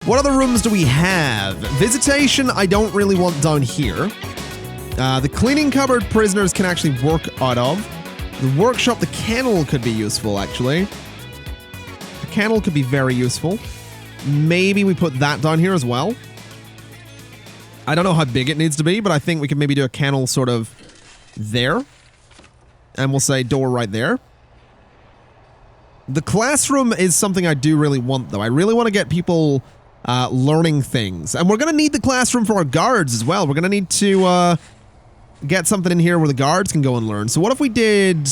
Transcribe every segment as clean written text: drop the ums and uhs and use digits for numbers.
What other rooms do we have? Visitation, I don't really want down here. The cleaning cupboard prisoners can actually work out of. The workshop, the kennel could be useful, actually. The kennel could be very useful. Maybe we put that down here as well. I don't know how big it needs to be, but I think we can maybe do a kennel sort of there. And we'll say door right there. The classroom is something I do really want, though. I really want to get people learning things. And we're going to need the classroom for our guards as well. We're going to need to get something in here where the guards can go and learn. So what if we did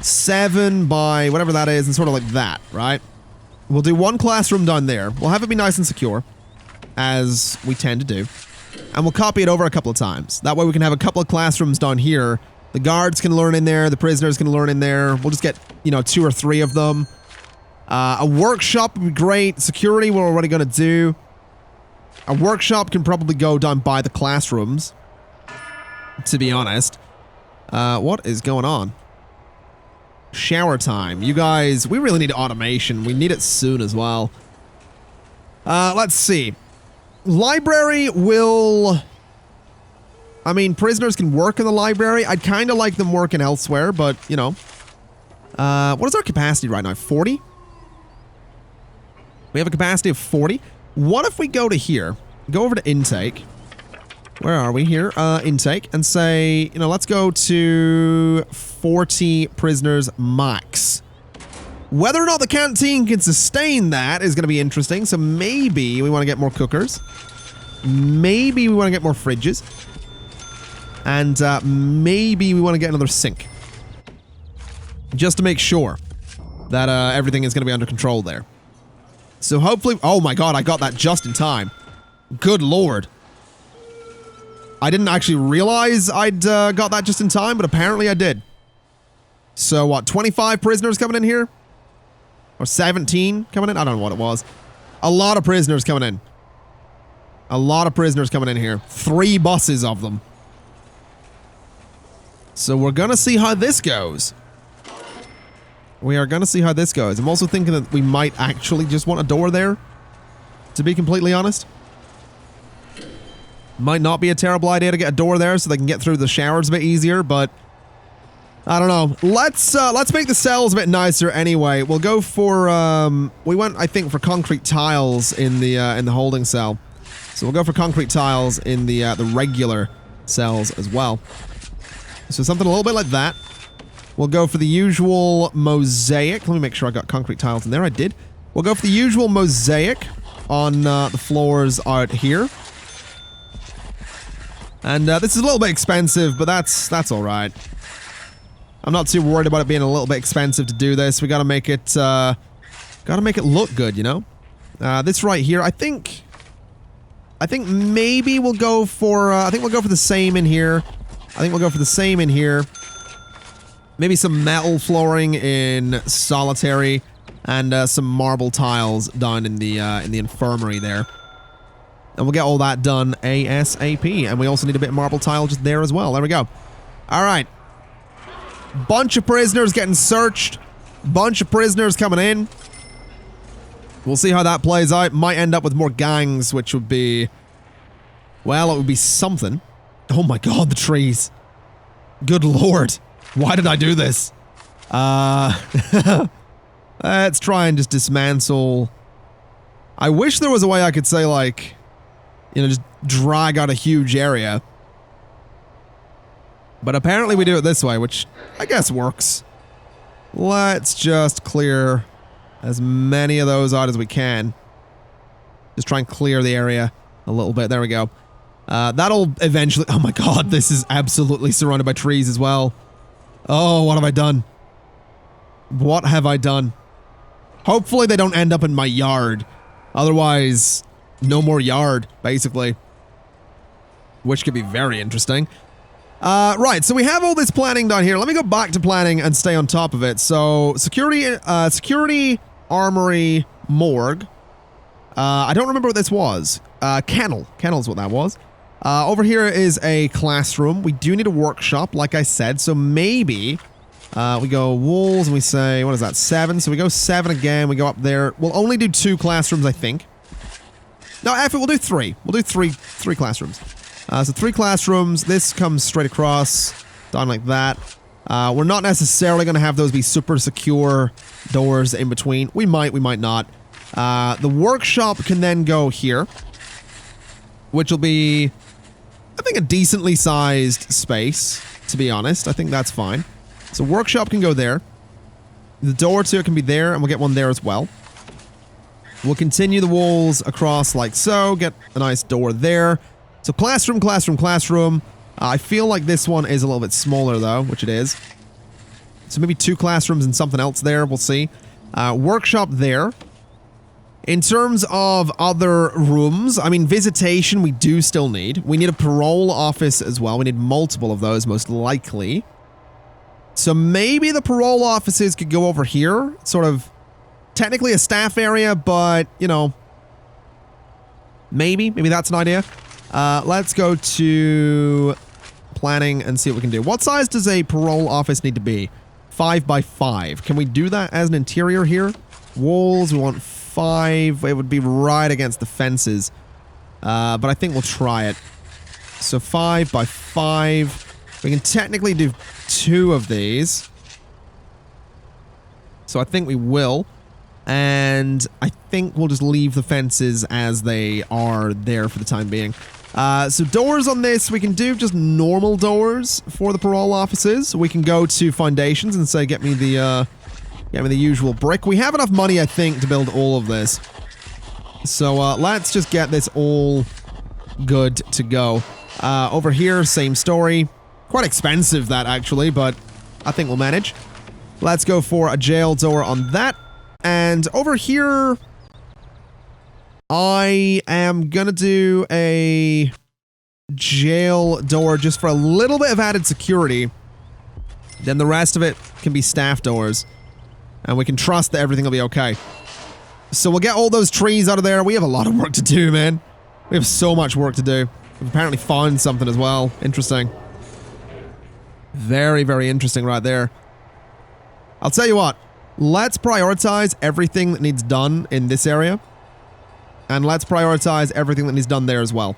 7 by whatever that is and sort of like that, right? We'll do one classroom down there. We'll have it be nice and secure, as we tend to do. And we'll copy it over a couple of times. That way we can have a couple of classrooms down here. The guards can learn in there. The prisoners can learn in there. We'll just get, 2 or 3 of them. A workshop would be great. Security we're already going to do. A workshop can probably go down by the classrooms, to be honest. What is going on? Shower time. You guys, we really need automation. We need it soon as well. Let's see. Library will... I mean, prisoners can work in the library. I'd kind of like them working elsewhere, but, what is our capacity right now? 40? We have a capacity of 40. What if we go to here? Go over to intake. Where are we here? Intake. And say, let's go to 40 prisoners max. Whether or not the canteen can sustain that is going to be interesting. So maybe we want to get more cookers. Maybe we want to get more fridges. And maybe we want to get another sink. Just to make sure that everything is going to be under control there. So hopefully... Oh my god, I got that just in time. Good lord. I didn't actually realize I'd got that just in time, but apparently I did. So what, 25 prisoners coming in here? Or 17 coming in? I don't know what it was. A lot of prisoners coming in. A lot of prisoners coming in here. 3 buses of them. So we're gonna see how this goes. We are gonna see how this goes. I'm also thinking that we might actually just want a door there, to be completely honest. Might not be a terrible idea to get a door there so they can get through the showers a bit easier, but I don't know. Let's make the cells a bit nicer anyway. We'll go for we went, I think, for concrete tiles in the holding cell. So we'll go for concrete tiles in the regular cells as well. So something a little bit like that. We'll go for the usual mosaic. Let me make sure I got concrete tiles in there. I did. We'll go for the usual mosaic on the floors out here. And this is a little bit expensive, but that's all right. I'm not too worried about it being a little bit expensive to do this. We gotta make it look good, This right here, I think maybe we'll go for the same in here. Maybe some metal flooring in solitary, and some marble tiles down in the infirmary there. And we'll get all that done ASAP. And we also need a bit of marble tile just there as well. There we go. All right. Bunch of prisoners getting searched. Bunch of prisoners coming in. We'll see how that plays out. Might end up with more gangs, which would be... Well, it would be something. Oh my god, the trees. Good lord. Why did I do this? Let's try and just dismantle... I wish there was a way I could say, like... just drag out a huge area. But apparently we do it this way, which I guess works. Let's just clear as many of those out as we can. Just try and clear the area a little bit. There we go. That'll eventually... Oh my god, this is absolutely surrounded by trees as well. Oh, what have I done? What have I done? Hopefully they don't end up in my yard. Otherwise, no more yard, basically. Which could be very interesting. Right, so we have all this planning down here. Let me go back to planning and stay on top of it. So, security, armory, morgue. I don't remember what this was. Kennel. Kennel's what that was. Over here is a classroom. We do need a workshop, like I said. So maybe we go walls and we say, what is that, 7? So we go 7 again. We go up there. We'll only do 2 classrooms, I think. No, F it, we'll do 3. We'll do three classrooms. So 3 classrooms. This comes straight across, done like that. We're not necessarily going to have those be super secure doors in between. We might not. The workshop can then go here, which will be, I think, a decently sized space, to be honest. I think that's fine. So workshop can go there. The door to it can be there, and we'll get one there as well. We'll continue the walls across like so, get a nice door there. So classroom, classroom, classroom. I feel like this one is a little bit smaller though, which it is. So maybe 2 classrooms and something else there, we'll see. Workshop there. In terms of other rooms, I mean, visitation we do still need. We need a parole office as well. We need multiple of those, most likely. So maybe the parole offices could go over here. Sort of technically a staff area, but, you know, maybe that's an idea. Let's go to planning and see what we can do. What size does a parole office need to be? 5 by 5. Can we do that as an interior here? Walls, we want 5. It would be right against the fences. But I think we'll try it. So 5 by 5. We can technically do 2 of these. So I think we will. And I think we'll just leave the fences as they are there for the time being. So doors on this, we can do just normal doors for the parole offices. We can go to foundations and say, get me the usual brick. We have enough money, I think, to build all of this. So let's just get this all good to go. Over here, same story. Quite expensive, that, actually, but I think we'll manage. Let's go for a jail door on that. And over here, I am gonna do a jail door just for a little bit of added security. Then the rest of it can be staff doors. And we can trust that everything will be okay. So we'll get all those trees out of there. We have a lot of work to do, man. We have so much work to do. We've apparently found something as well. Interesting. Very, very interesting right there. I'll tell you what. Let's prioritize everything that needs done in this area. And let's prioritize everything that needs done there as well.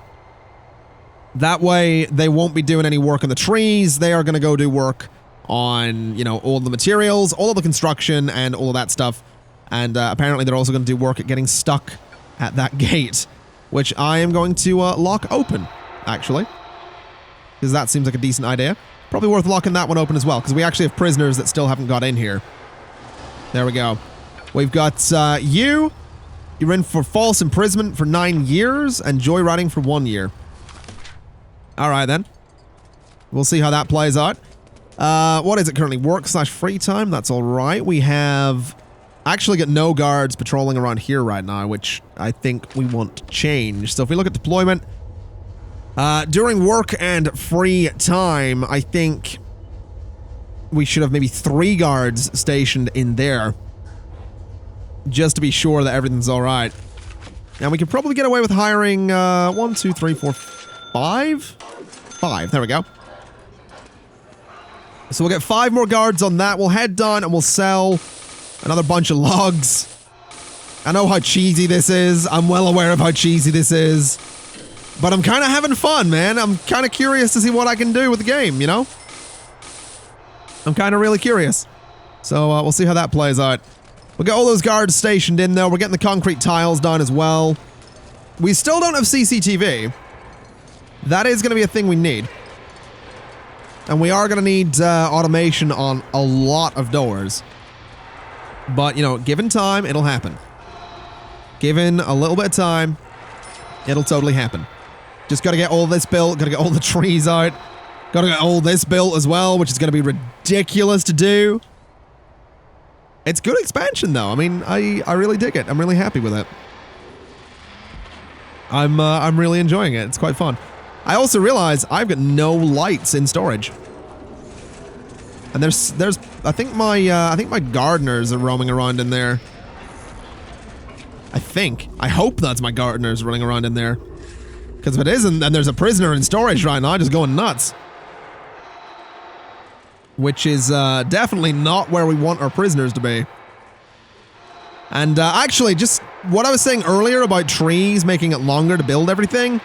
That way, they won't be doing any work on the trees. They are going to go do work on, you know, all the materials, all of the construction, and all of that stuff. And apparently, they're also going to do work at getting stuck at that gate, which I am going to lock open, actually. Because that seems like a decent idea. Probably worth locking that one open as well, because we actually have prisoners that still haven't got in here. There we go. We've got you. You're in for false imprisonment for 9 years and joyriding for 1 year. All right, then. We'll see how that plays out. What is it currently? Work/free time? That's all right. We have actually got no guards patrolling around here right now, which I think we want to change. So if we look at deployment, during work and free time, I think we should have maybe 3 guards stationed in there. Just to be sure that everything's alright. And we could probably get away with hiring 1, 2, 3, 4, 5? 5, there we go. So we'll get 5 more guards on that. We'll head down and we'll sell another bunch of logs. I know how cheesy this is. I'm well aware of how cheesy this is. But I'm kind of having fun, man. I'm kind of curious to see what I can do with the game, you know? I'm kind of really curious. So we'll see how that plays out. We'll get all those guards stationed in there. We're getting the concrete tiles done as well. We still don't have CCTV. That is going to be a thing we need. And we are going to need automation on a lot of doors. But, you know, given time, it'll happen. Given a little bit of time, it'll totally happen. Just got to get all this built. Got to get all the trees out. Got to get all this built as well, which is going to be ridiculous to do. It's good expansion, though. I mean, I really dig it. I'm really happy with it. I'm really enjoying it. It's quite fun. I also realize I've got no lights in storage. And there's I think my gardeners are roaming around in there. I hope that's my gardeners running around in there. Because if it isn't, then there's a prisoner in storage right now just going nuts. Which is definitely not where we want our prisoners to be. And actually, just what I was saying earlier about trees making it longer to build everything,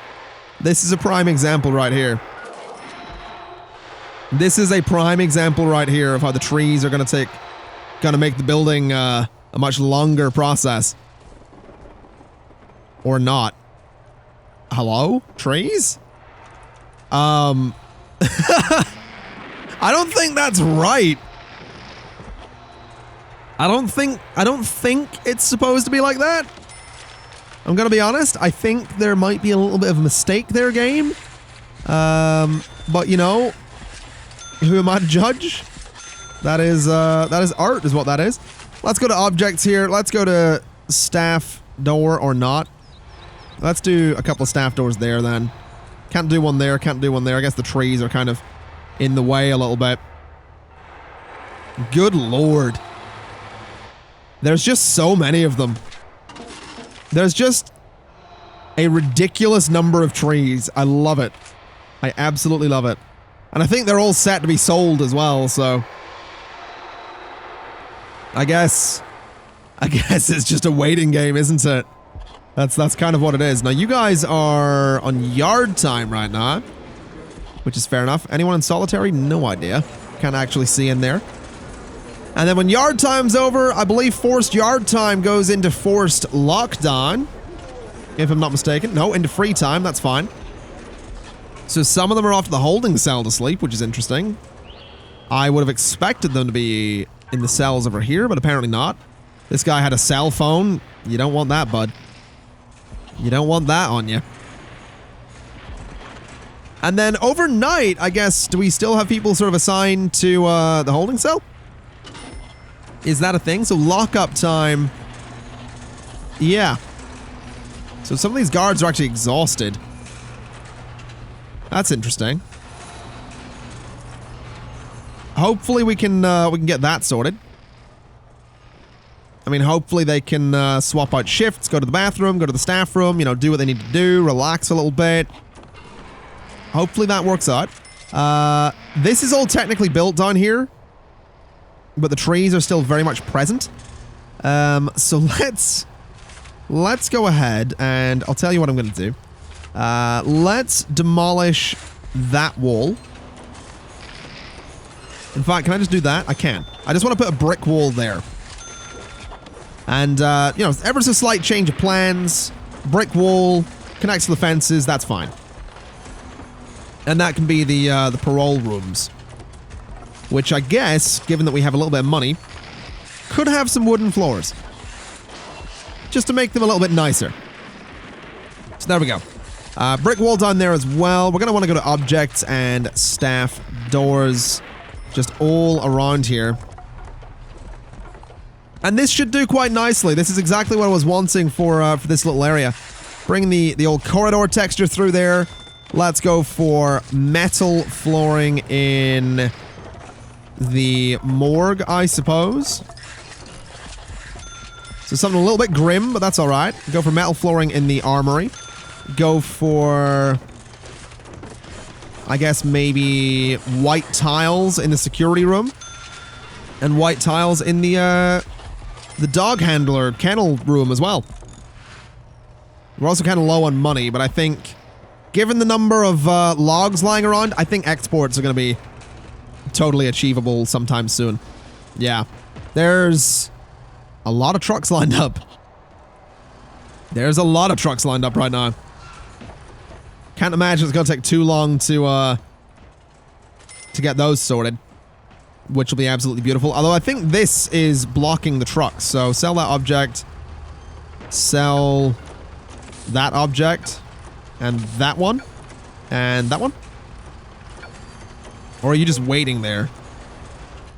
this is a prime example right here. This is a prime example right here of how the trees are gonna make the building a much longer process. Or not. Hello? Trees? I don't think that's right. I don't think it's supposed to be like that. I'm gonna be honest. I think there might be a little bit of a mistake there, game. But you know, who am I to judge? That is art, is what that is. Let's go to objects here. Let's go to staff door or not. Let's do a couple of staff doors there then. Can't do one there. Can't do one there. I guess the trees are kind of in the way a little bit. Good lord. There's just so many of them. There's just a ridiculous number of trees. I love it. I absolutely love it. And I think they're all set to be sold as well, so I guess it's just a waiting game, isn't it? That's kind of what it is. Now, you guys are on yard time right now, which is fair enough. Anyone in solitary? No idea. Can't actually see in there. And then when yard time's over, I believe forced yard time goes into forced lockdown, if I'm not mistaken. No, into free time. That's fine. So some of them are off to the holding cell to sleep, which is interesting. I would have expected them to be in the cells over here, but apparently not. This guy had a cell phone. You don't want that, bud. You don't want that on you. And then overnight, I guess, do we still have people sort of assigned to the holding cell? Is that a thing? So lockup time. Yeah. So some of these guards are actually exhausted. That's interesting. Hopefully we can get that sorted. I mean, hopefully they can swap out shifts, go to the bathroom, go to the staff room, you know, do what they need to do, relax a little bit. Hopefully that works out. This is all technically built down here, but the trees are still very much present. So let's go ahead and I'll tell you what I'm going to do. Let's demolish that wall. In fact, can I just do that? I can. I just want to put a brick wall there. And, you know, ever so slight change of plans, brick wall, connects to the fences, that's fine. And that can be the parole rooms. Which I guess, given that we have a little bit of money, could have some wooden floors. Just to make them a little bit nicer. So there we go. Brick wall down there as well. We're going to want to go to objects and staff doors. Just all around here. And this should do quite nicely. This is exactly what I was wanting for this little area. Bring the old corridor texture through there. Let's go for metal flooring in the morgue, I suppose. So something a little bit grim, but that's all right. Go for metal flooring in the armory. Go for, I guess, maybe white tiles in the security room. And white tiles in the dog handler kennel room as well. We're also kind of low on money, but I think, given the number of logs lying around, I think exports are going to be totally achievable sometime soon. Yeah. There's a lot of trucks lined up. There's a lot of trucks lined up right now. Can't imagine it's going to take too long to get those sorted. Which will be absolutely beautiful. Although I think this is blocking the trucks. So sell that object. Sell that object. And that one. And that one. Or are you just waiting there?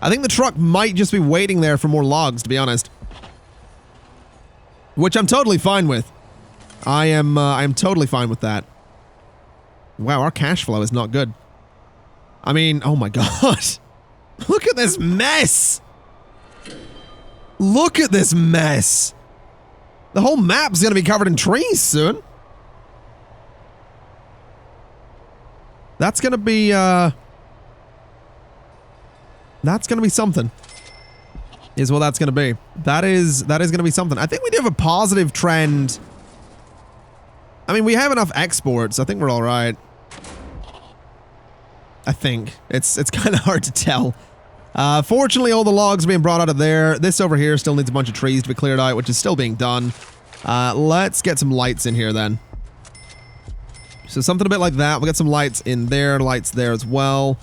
I think the truck might just be waiting there for more logs, to be honest. Which I'm totally fine with. I am totally fine with that. Wow, our cash flow is not good. I mean, oh my god. Look at this mess! Look at this mess! The whole map's gonna be covered in trees soon. That's gonna be, that's gonna be something. is what that's going to be. That is going to be something. I think we do have a positive trend. I mean, we have enough exports. I think we're all right. I think. It's kind of hard to tell. Fortunately, all the logs are being brought out of there. This over here still needs a bunch of trees to be cleared out, which is still being done. Let's get some lights in here then. So something a bit like that. We'll get some lights in there, lights there as well.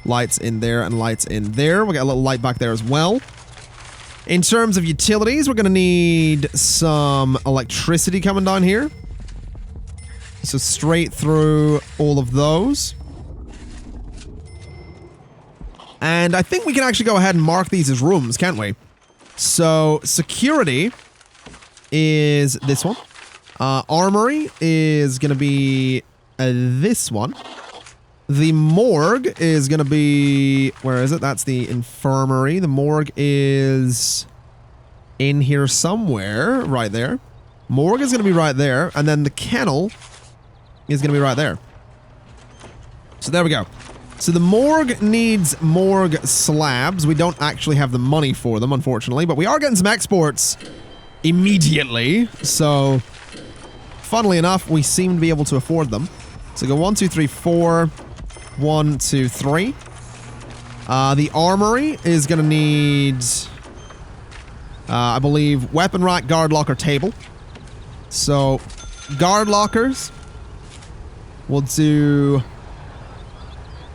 Lights in there and lights in there. We'll get a little light back there as well. In terms of utilities, we're going to need some electricity coming down here. So straight through all of those. And I think we can actually go ahead and mark these as rooms, can't we? So security is this one. Armory is going to be this one. The morgue is going to be... Where is it? That's the infirmary. The morgue is in here somewhere. Right there. Morgue is going to be right there. And then the kennel is going to be right there. So there we go. So the morgue needs morgue slabs. We don't actually have the money for them, unfortunately. But we are getting some exports immediately. So, funnily enough, we seem to be able to afford them. So go 1, 2, 3, 4... 1, 2, 3. The armory is going to need, I believe, weapon rack, guard locker, table. So, guard lockers. We'll do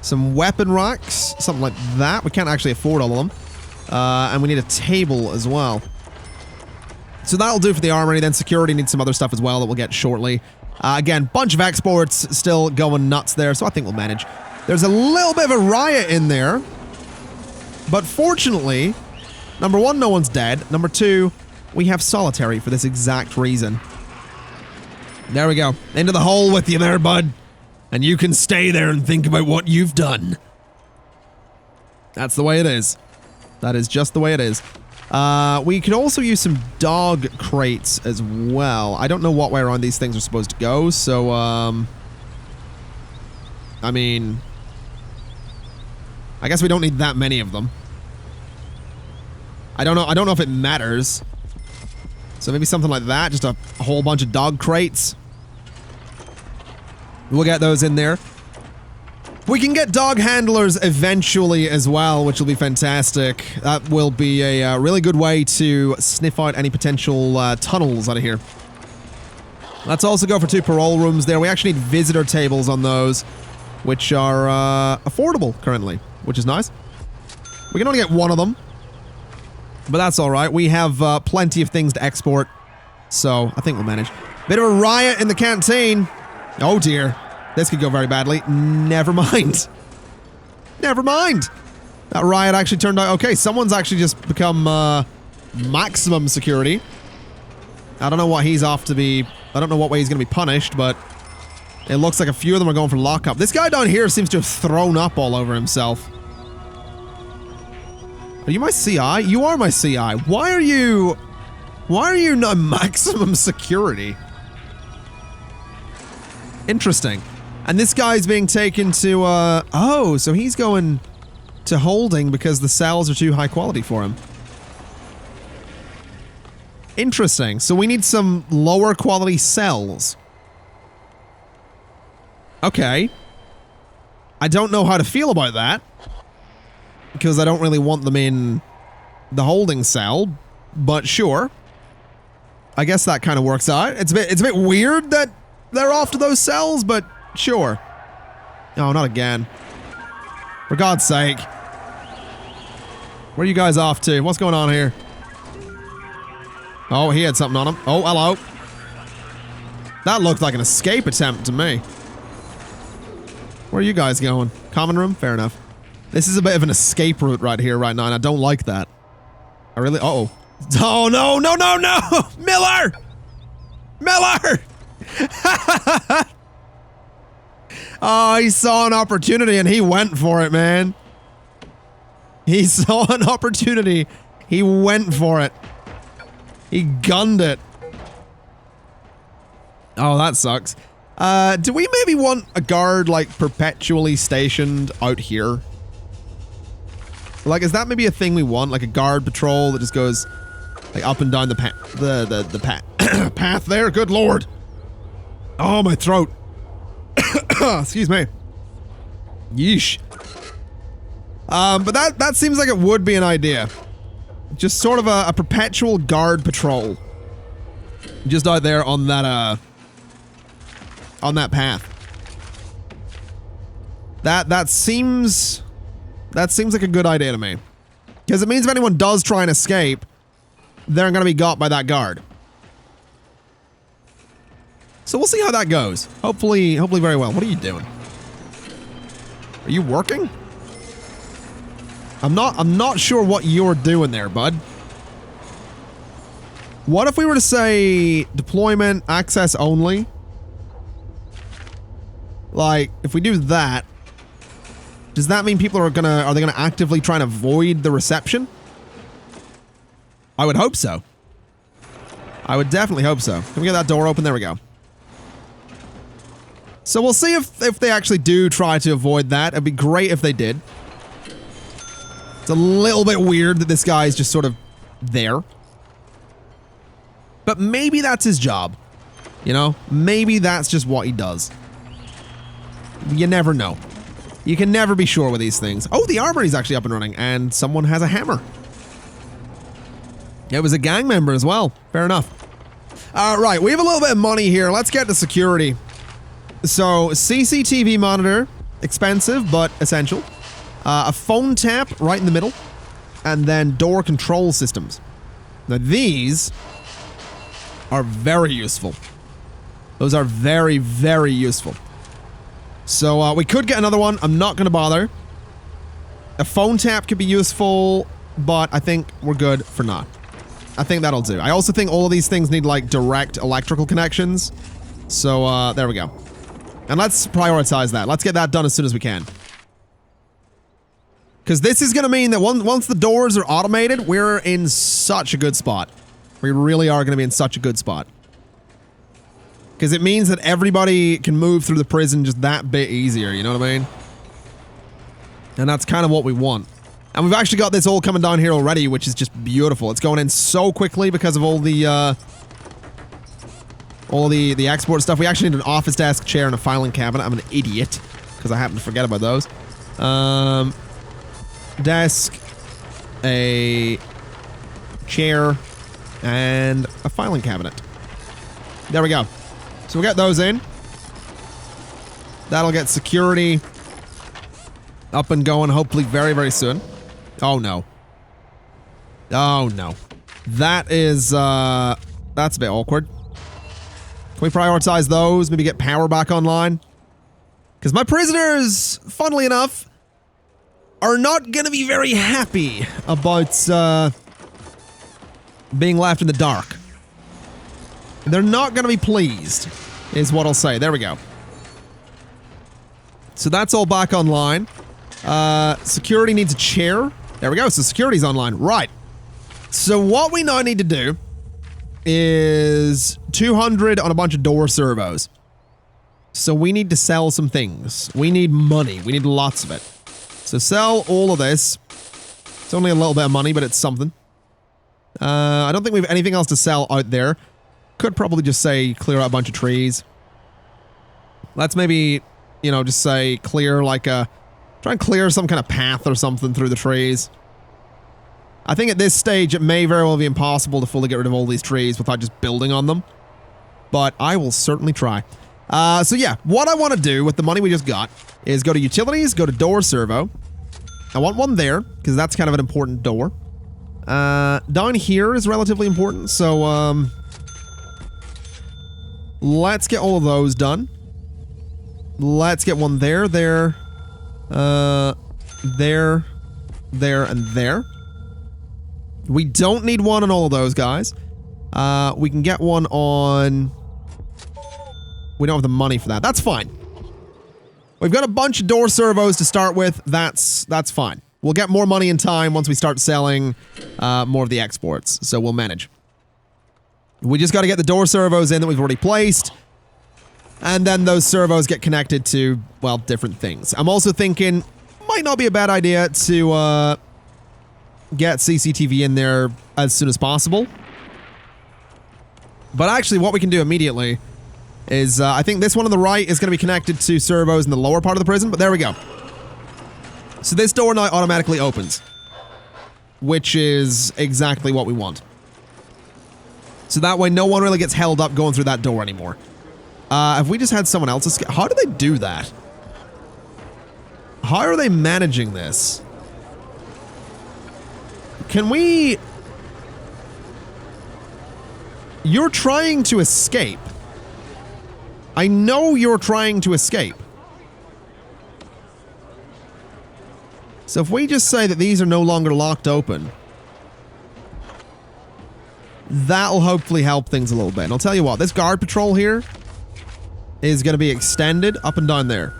some weapon racks, something like that. We can't actually afford all of them. And we need a table as well. So that'll do for the armory. Then security needs some other stuff as well that we'll get shortly. Again, bunch of exports still going nuts there, so I think we'll manage. There's a little bit of a riot in there. But fortunately, number one, no one's dead. Number two, we have solitary for this exact reason. There we go. Into the hole with you there, bud. And you can stay there and think about what you've done. That's the way it is. That is just the way it is. We could also use some dog crates as well. I don't know what way around these things are supposed to go, so, I mean, I guess we don't need that many of them. I don't know if it matters. So maybe something like that, just a whole bunch of dog crates. We'll get those in there. We can get dog handlers eventually as well, which will be fantastic. That will be a really good way to sniff out any potential tunnels out of here. Let's also go for 2 parole rooms there. We actually need visitor tables on those, which are affordable currently, which is nice. We can only get 1 of them, but that's all right. We have plenty of things to export, so I think we'll manage. Bit of a riot in the canteen. Oh dear. This could go very badly. Never mind. Never mind. That riot actually turned out okay. Someone's actually just become maximum security. I don't know what he's off to be. I don't know what way he's going to be punished, but it looks like a few of them are going for lockup. This guy down here seems to have thrown up all over himself. Are you my CI? You are my CI. Why are you not maximum security? Interesting. And this guy's being taken to, oh, so he's going to holding because the cells are too high quality for him. Interesting. So we need some lower quality cells. Okay. I don't know how to feel about that, because I don't really want them in the holding cell, but sure. I guess that kind of works out. It's a bit weird that they're off to those cells, but sure. Oh, not again. For God's sake. Where are you guys off to? What's going on here? Oh, he had something on him. Oh, hello. That looked like an escape attempt to me. Where are you guys going? Common room? Fair enough. This is a bit of an escape route right here, right now, and I don't like that. I really... Uh-oh. Oh, no, no, no, no! Miller! Miller! Oh, he saw an opportunity and he went for it, man. He saw an opportunity. He went for it. He gunned it. Oh, that sucks. Do we maybe want a guard, like, perpetually stationed out here? Like, is that maybe a thing we want? Like a guard patrol that just goes like up and down the path there? Good lord. Oh, my throat. Excuse me. Yeesh. But that seems like it would be an idea. Just sort of a perpetual guard patrol. Just out there on that path. That seems like a good idea to me. Because it means if anyone does try and escape, they're going to be got by that guard. So we'll see how that goes. Hopefully very well. What are you doing? Are you working? I'm not sure what you're doing there, bud. What if we were to say deployment access only? Like, if we do that, does that mean people are they gonna actively try and avoid the reception? I would hope so. I would definitely hope so. Can we get that door open? There we go. So we'll see if they actually do try to avoid that. It'd be great if they did. It's a little bit weird that this guy is just sort of there. But maybe that's his job. You know? Maybe that's just what he does. You never know. You can never be sure with these things. Oh, the Armory's actually up and running, and someone has a hammer. It was a gang member as well. Fair enough. Right, we have a little bit of money here. Let's get to security. So, CCTV monitor. Expensive, but essential. A phone tap right in the middle. And then door control systems. Now, these are very useful. Those are very, very useful. So, we could get another one. I'm not going to bother. A phone tap could be useful, but I think we're good for now. I think that'll do. I also think all of these things need, like, direct electrical connections. So, there we go. And let's prioritize that. Let's get that done as soon as we can. Because this is going to mean that once the doors are automated, we're in such a good spot. We really are going to be in such a good spot. Because it means that everybody can move through the prison just that bit easier, you know what I mean? And that's kind of what we want. And we've actually got this all coming down here already, which is just beautiful. It's going in so quickly because of all the export stuff. We actually need an office desk, chair, and a filing cabinet. I'm an idiot because I happen to forget about those. Desk, a chair, and a filing cabinet. There we go. So we'll get those in. That'll get security up and going hopefully very, very soon. Oh no. Oh no. That is, that's a bit awkward. Can we prioritize those? Maybe get power back online? Because my prisoners, funnily enough, are not going to be very happy about being left in the dark. They're not going to be pleased, is what I'll say. There we go. So that's all back online. Security needs a chair. There we go. So security's online. Right. So what we now need to do is 200 on a bunch of door servos. So we need to sell some things. We need money. We need lots of it. So sell all of this. It's only a little bit of money, but it's something. I don't think we have anything else to sell out there. Could probably just say clear out a bunch of trees. Let's maybe, you know, just say clear like a... Try and clear some kind of path or something through the trees. I think at this stage it may very well be impossible to fully get rid of all these trees without just building on them. But I will certainly try. So yeah, what I want to do with the money we just got is go to utilities, go to door servo. I want one there, because that's kind of an important door. Down here is relatively important, so let's get all of those done. Let's get one there, there, there, and there. We don't need one on all of those guys. We can get one on... We don't have the money for that. That's fine. We've got a bunch of door servos to start with. That's fine. We'll get more money in time once we start selling more of the exports. So we'll manage. We just got to get the door servos in that we've already placed. And then those servos get connected to, well, different things. I'm also thinking, might not be a bad idea to get CCTV in there as soon as possible. But actually, what we can do immediately is, I think this one on the right is going to be connected to servos in the lower part of the prison, but there we go. So this door now automatically opens, which is exactly what we want. So that way, no one really gets held up going through that door anymore. If we just had someone else escape, how do they do that? How are they managing this? Can we... You're trying to escape. I know you're trying to escape. So if we just say that these are no longer locked open, that'll hopefully help things a little bit. And I'll tell you what, this guard patrol here is going to be extended up and down there.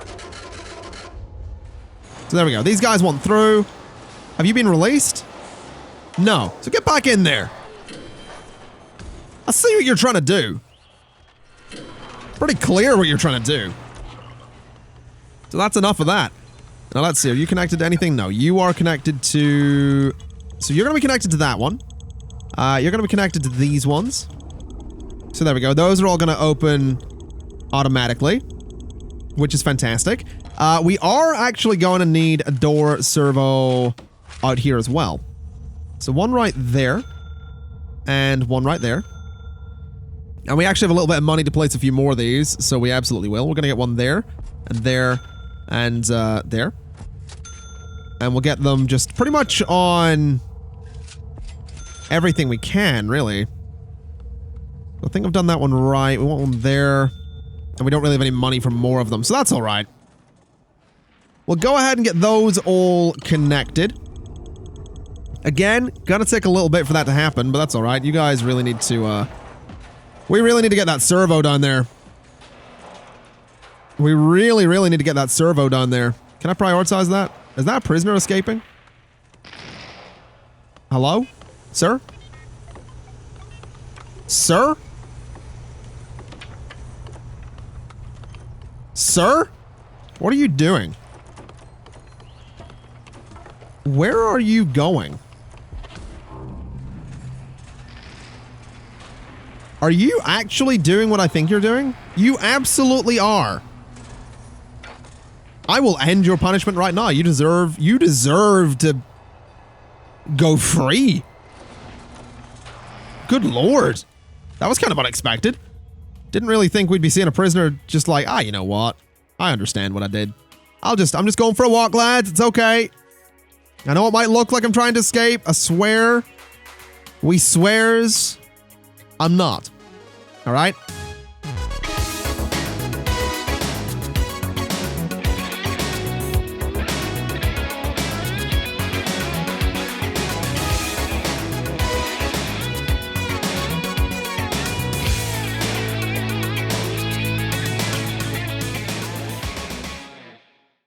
So there we go. These guys want through. Have you been released? No. So get back in there. I see what you're trying to do. Pretty clear what you're trying to do. So that's enough of that. Now let's see. Are you connected to anything? No. You are connected to... So you're going to be connected to that one. You're going to be connected to these ones. So there we go. Those are all going to open automatically, which is fantastic. We are actually going to need a door servo out here as well. So one right there and one right there. And we actually have a little bit of money to place a few more of these, so we absolutely will. We're going to get one there and there and there. And we'll get them just pretty much on everything we can, really. I think I've done that one right. We want one there. And we don't really have any money for more of them, so that's all right. We'll go ahead and get those all connected. Again, gonna take a little bit for that to happen, but that's all right. You guys really need to, we really need to get that servo down there. We really, really need to get that servo down there. Can I prioritize that? Is that a prisoner escaping? Hello? Sir? Sir? Sir? What are you doing? Where are you going? Are you actually doing what I think you're doing? You absolutely are. I will end your punishment right now. You deserve to go free. Good Lord. That was kind of unexpected. Didn't really think we'd be seeing a prisoner just like, you know what? I understand what I did. I'm just going for a walk, lads. It's okay. I know it might look like I'm trying to escape. I swear. We swears. I'm not. All right?